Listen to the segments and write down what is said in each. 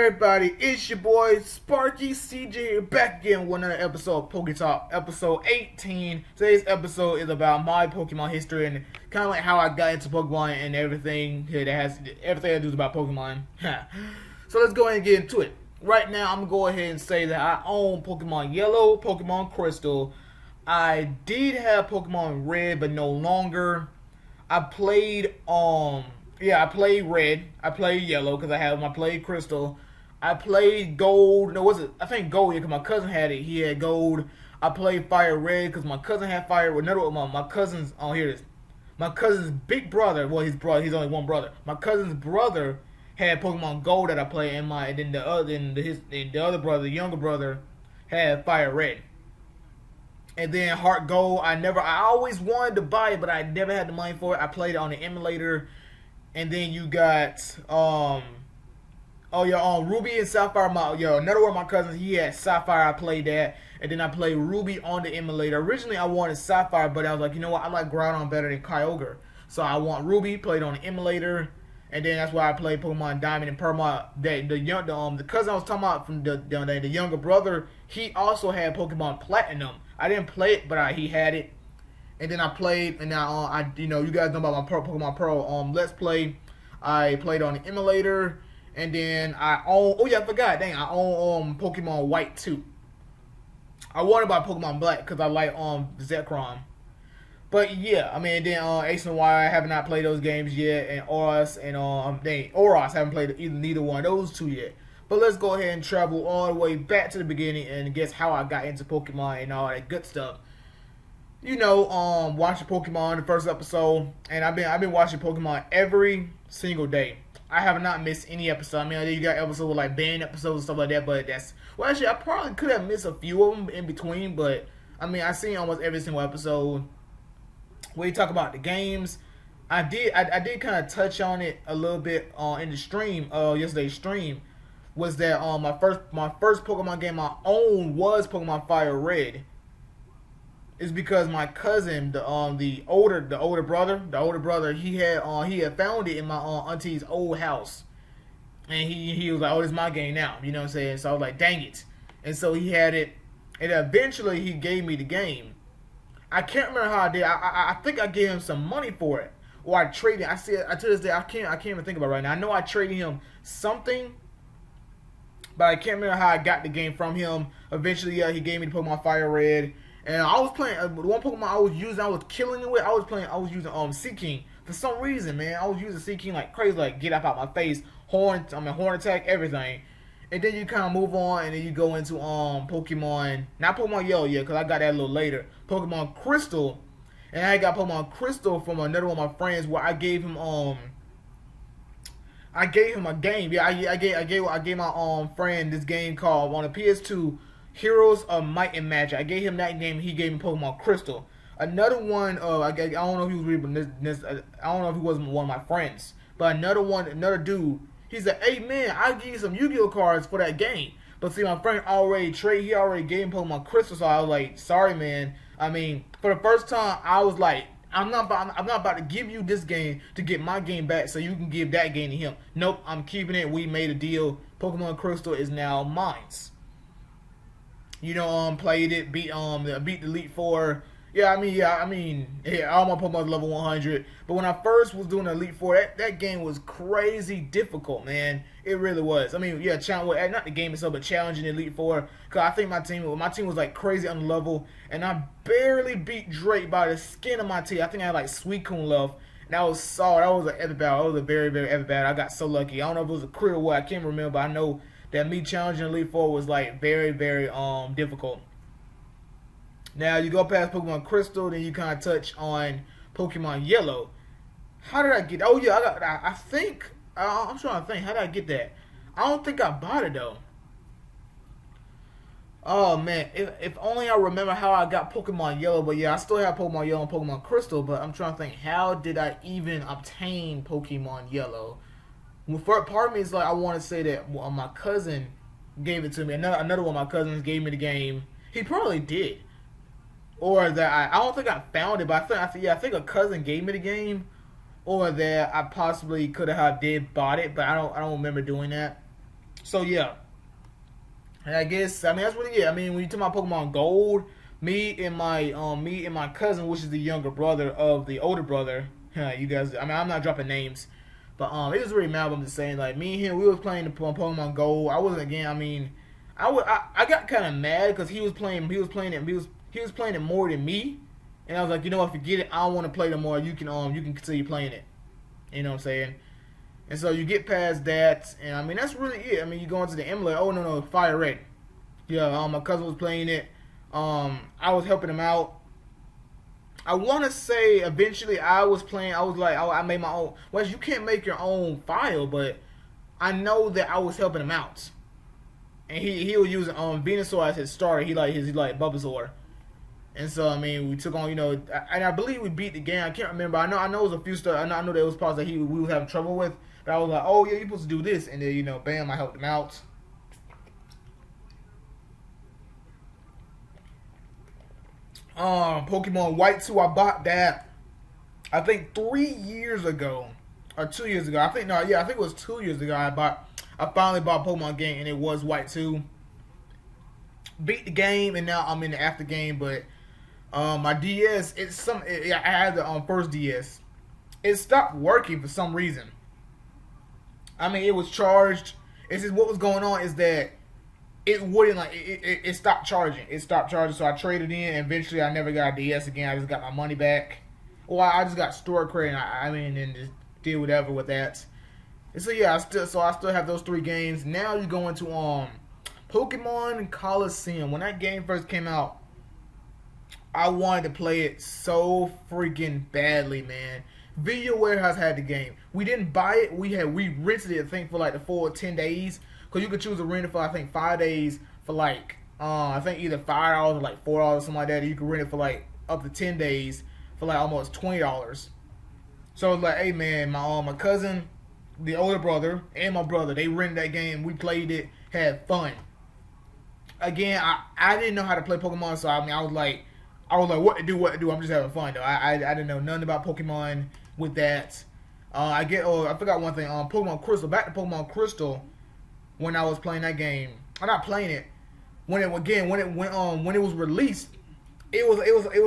everybody? It's your boy Sparky CJ here, back again with another episode of Poke Talk, episode 18. Today's episode is about my Pokemon history and kind of like how I got into Pokemon and everything here that has everything I do is about Pokemon. So let's go ahead and get into it. Right now, I'm gonna go ahead and say that I own Pokemon Yellow, Pokemon Crystal. I did have Pokemon Red, but no longer. I played I played Red. I played Yellow because I played Crystal. I played Gold. No, was it? I think Gold. Yeah, because my cousin had it. He had Gold. I played Fire Red because my cousin had Fire. Another one, my cousin's. Oh, here it is. My cousin's big brother. Well, his brother. He's only one brother. My cousin's brother had Pokemon Gold that I played in my. And then the other brother, the younger brother, had Fire Red. And then Heart Gold. I always wanted to buy it, but I never had the money for it. I played it on the emulator. And then you got Ruby and Sapphire. Another one of my cousins, he had Sapphire. I played that, and then I played Ruby on the emulator. Originally, I wanted Sapphire, but I was like, you know what? I like Groudon better than Kyogre, so I want Ruby. Played on the emulator, and then that's why I played Pokemon Diamond and Pearl. The cousin I was talking about from the younger brother, he also had Pokemon Platinum. I didn't play it, but he had it. And then I played, and now you guys know about my Pokemon Pearl Let's Play. I played on the emulator, and then I own. Oh yeah, I forgot. Dang, I own Pokemon White too. I wanted to buy Pokemon Black because I like Zekrom. But yeah, I mean, then Ace and Y, I have not played those games yet, and Oros and Oros haven't played neither one of those two yet. But let's go ahead and travel all the way back to the beginning and guess how I got into Pokemon and all that good stuff. Watching Pokemon the first episode, and I've been watching Pokemon every single day. I have not missed any episode. I mean, you got episodes with like banned episodes and stuff like that, but actually, I probably could have missed a few of them in between, but I mean, I've seen almost every single episode. When you talk about the games, I did kind of touch on it a little bit in the stream, yesterday's stream, was that my first Pokemon game I owned was Pokemon Fire Red. Is because my cousin, the older brother, he had found it in my auntie's old house, and he was like, oh, this is my game now, you know what I'm saying? So I was like, dang it, and so he had it, and eventually he gave me the game. I can't remember how I did. I think I gave him some money for it, or I traded. To this day I can't even think about it right now. I know I traded him something, but I can't remember how I got the game from him. Eventually, he gave me the Pokemon Fire Red. And I was playing the one Pokemon I was killing it with. I was using Seaking for some reason, man. I was using Seaking like crazy, like get up out my face, horn attack, everything. And then you kind of move on, and then you go into Pokemon, not Pokemon Yellow yet, because I got that a little later. Pokemon Crystal, and I got Pokemon Crystal from another one of my friends where I gave him a game. Yeah, I gave my friend this game called on the PS2. Heroes of Might and Magic. I gave him that game. He gave me Pokemon Crystal. Another one. I don't know if he was reading this. I don't know if he wasn't one of my friends. But another dude. He's like, hey man, I'll give you some Yu-Gi-Oh cards for that game. But see, my friend he already gave me Pokemon Crystal. So I was like, sorry man. I mean, for the first time, I was like, I'm not about to give you this game to get my game back so you can give that game to him. Nope, I'm keeping it. We made a deal. Pokemon Crystal is now mine. Played it, beat the Elite Four. All my Pokemon level 100. But when I first was doing the Elite Four, that game was crazy difficult, man. It really was. I mean, not the game itself, but challenging the Elite Four. Cause I think my team was like crazy on the level, and I barely beat Drake by the skin of my teeth. I think I had like Suicune left. And that was solid. That was an epic battle. That was a very, very epic battle. I got so lucky. I don't know if it was a crit or what. I can't remember. But I know that me challenging Elite Four was like very, very difficult. Now you go past Pokemon Crystal, then you kind of touch on Pokemon Yellow. How did I get? Oh yeah, I'm trying to think. How did I get that? I don't think I bought it though. Oh man, if only I remember how I got Pokemon Yellow. But yeah, I still have Pokemon Yellow and Pokemon Crystal. But I'm trying to think, how did I even obtain Pokemon Yellow? Part of me is like, I want to say that my cousin gave it to me. Another one of my cousins gave me the game. He probably did, or that I don't think I found it, but I think a cousin gave me the game, or that I possibly could have did bought it, but I don't remember doing that. So yeah, and I guess that's really it. I mean, when you talk about Pokemon Gold, me and my cousin, which is the younger brother of the older brother. You guys, I'm not dropping names, but it was really mad. I'm just saying, like me and him, we was playing the Pokemon Gold. I wasn't again. I got kind of mad because he was playing it more than me, and I was like, you know what, forget it. I don't want to play no more. You can continue playing it. You know what I'm saying? And so you get past that, and that's really it. You go into the emulator. Oh no, Fire Red. Yeah, my cousin was playing it. I was helping him out. I want to say eventually I was playing. I was like, I made my own. Well, you can't make your own file, but I know that I was helping him out, and he was using Venusaur as his starter. He like Bulbasaur, and so we took on and I believe we beat the game. I can't remember. I know it was a few stuff. I know there was parts that we was having trouble with, but I was like, oh yeah, you're supposed to do this, and then bam, I helped him out. Pokemon White 2, I bought that I think 3 years ago or 2 years ago. I think it was 2 years ago. I finally bought a Pokemon game, and it was White 2. Beat the game, and now I'm in the after game. But my DS, I had the first DS. It stopped working for some reason. It was charged. It's just what was going on is that it wouldn't it stopped charging. It stopped charging, so I traded in. And eventually, I never got a DS again. I just got my money back. Well, I just got store credit. And just did whatever with that. And so yeah, I still have those 3 games. Now you go into Pokemon Coliseum. When that game first came out, I wanted to play it so freaking badly, man. Video Warehouse had the game. We didn't buy it. We rented it, I think, for like the full 10 days. Because you could choose a rent it for, I think, 5 days for like, I think either $5 or like $4 or something like that. Or you could rent it for like up to 10 days for like almost $20. So it was like, hey man, my cousin, the older brother, and my brother, they rented that game. We played it, had fun. Again, I didn't know how to play Pokemon, so I was like, what to do? I'm just having fun though. I didn't know nothing about Pokemon with that. I forgot one thing. Pokemon Crystal. Back to Pokemon Crystal. When I was playing that game, I'm not playing it. When it was released, it was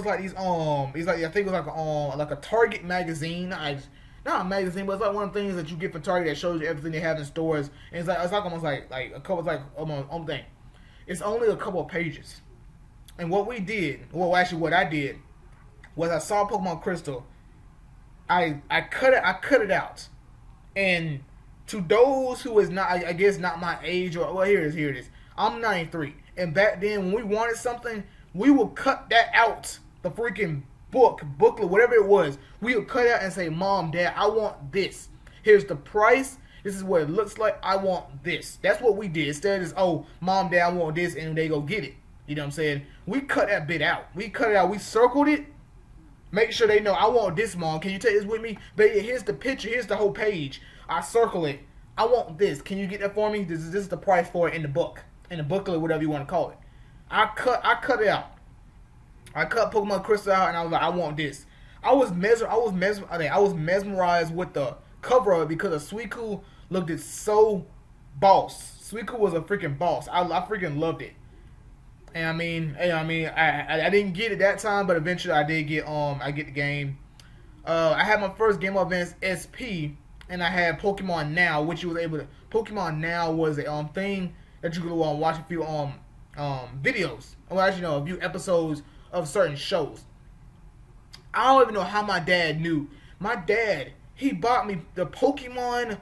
like these it's like I think it was like a Target magazine. Not a magazine, but it's like one of the things that you get from Target that shows you everything they have in stores. And it's like almost like a couple thing. It's only a couple of pages. And what I did was I saw Pokemon Crystal. I cut it out, and to those who is not, I guess not my age, or well, here it is. I'm 93, and back then when we wanted something, we would cut that out, the freaking booklet, whatever it was. We would cut it out and say, Mom, Dad, I want this. Here's the price. This is what it looks like. I want this. That's what we did. Instead of just, oh, Mom, Dad, I want this, and they go get it. You know what I'm saying? We cut that bit out. We cut it out. We circled it. Make sure they know, I want this, Mom. Can you take this with me? Baby, here's the picture. Here's the whole page. I circle it. I want this. Can you get that for me? This is the price for it in the book. In the booklet, whatever you want to call it. I cut it out. I cut Pokemon Crystal out, and I was like, I want this. I was mesmerized with the cover of it because of Suicune looked so boss. Suicune was a freaking boss. I freaking loved it. And I didn't get it that time, but eventually I did get the game. I had my first Game Boy Advance SP, and I had Pokemon Now, which you was able to. Pokemon Now was a thing that you could watch a few videos. Well, actually, no, a few episodes of certain shows. I don't even know how my dad knew. My dad, he bought me the Pokemon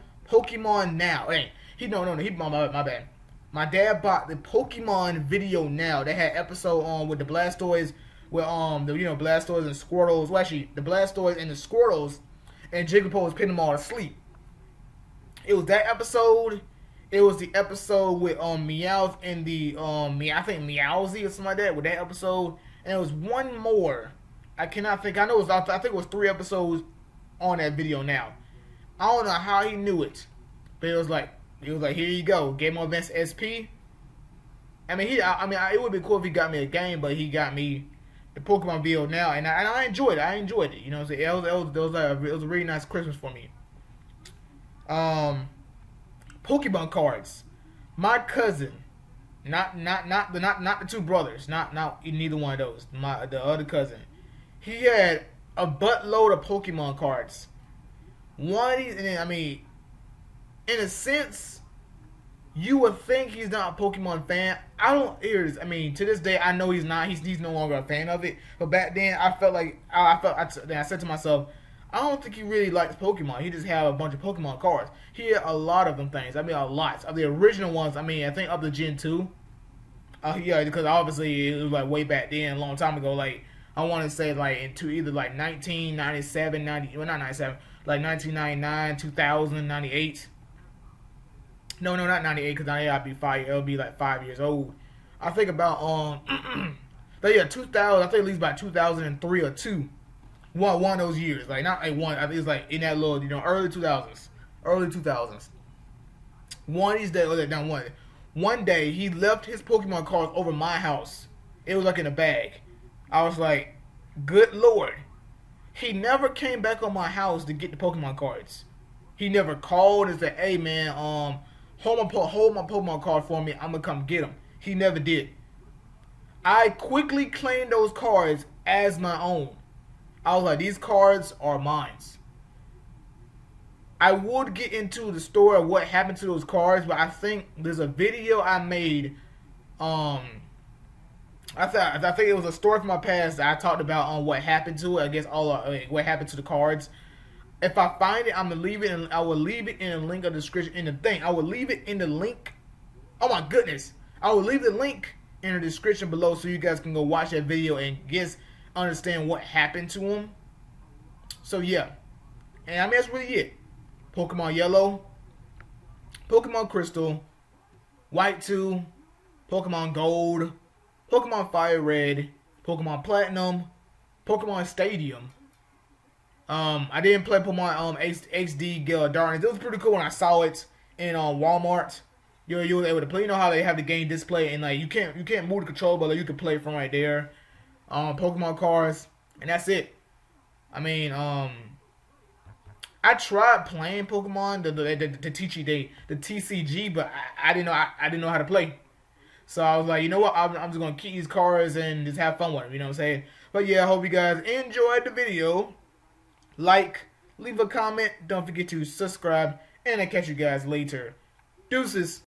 Now. Hey, he my bad. My dad bought the Pokemon Video Now. They had episode with the Blastoise, with Blastoise and Squirtles. Well, actually, the Blastoise and the Squirtles, and Jigglypuff was putting them all to sleep. It was that episode. It was the episode with Meowth and the I think Meowsy or something like that. With that episode, and it was one more. I cannot think. I think it was 3 episodes on that Video Now. I don't know how he knew it, but it was like here you go, Game Boy Advance SP. It would be cool if he got me a game, but he got me the Pokemon Video Now, and I enjoyed it. You know what I'm saying? It was a really nice Christmas for me. Pokemon cards. My cousin, not the two brothers, not neither one of those. The other cousin, he had a buttload of Pokemon cards. One, and I mean, in a sense, you would think he's not a Pokemon fan. I don't. I mean, to this day, I know he's not. He's no longer a fan of it. But back then, I felt like I said to myself, I don't think he really likes Pokemon. He just had a bunch of Pokemon cards. He had a lot of them things. I mean, a lot of the original ones. I mean, I think up to Gen 2. Yeah, because obviously it was like way back then, a long time ago. Like I want to say like into either like 1997, 90, well not 97, like 1999, 2000, 98. No, not 98 because 98 I'd be 5. It'll be like 5 years old. I think about but yeah, 2000. I think at least about 2003 or two. One of those years, like not like one. I think it's like in that little early 2000s, early 2000s. One of these days, or down one. One day he left his Pokemon cards over my house. It was like in a bag. I was like, good lord. He never came back on my house to get the Pokemon cards. He never called and said, "Hey man, hold my Pokemon card for me. I'm gonna come get them." He never did. I quickly claimed those cards as my own. I was like, these cards are mine. I would get into the story of what happened to those cards, but I think there's a video I made. I think it was a story from my past that I talked about on what happened to it. I guess what happened to the cards. If I find it, I'm gonna leave it. I will leave it in the link of the description in the thing. I will leave it in the link. Oh my goodness! I will leave the link in the description below so you guys can go watch that video and understand what happened to him. So yeah, and I mean that's really it. Pokemon Yellow, Pokemon Crystal, White 2, Pokemon Gold, Pokemon Fire Red, Pokemon Platinum, Pokemon Stadium. I didn't play Pokemon XD Darkness. It was pretty cool when I saw it in Walmart. You were able to play. You know how they have the game display and like you can't move the controller, but like, you can play from right there. Pokemon cards, and that's it. I mean, I tried playing Pokemon, the TCG, but I didn't know how to play. So I was like, you know what? I'm just gonna keep these cards and just have fun with them. You know what I'm saying? But yeah, I hope you guys enjoyed the video. Like, leave a comment. Don't forget to subscribe, and I'll catch you guys later. Deuces.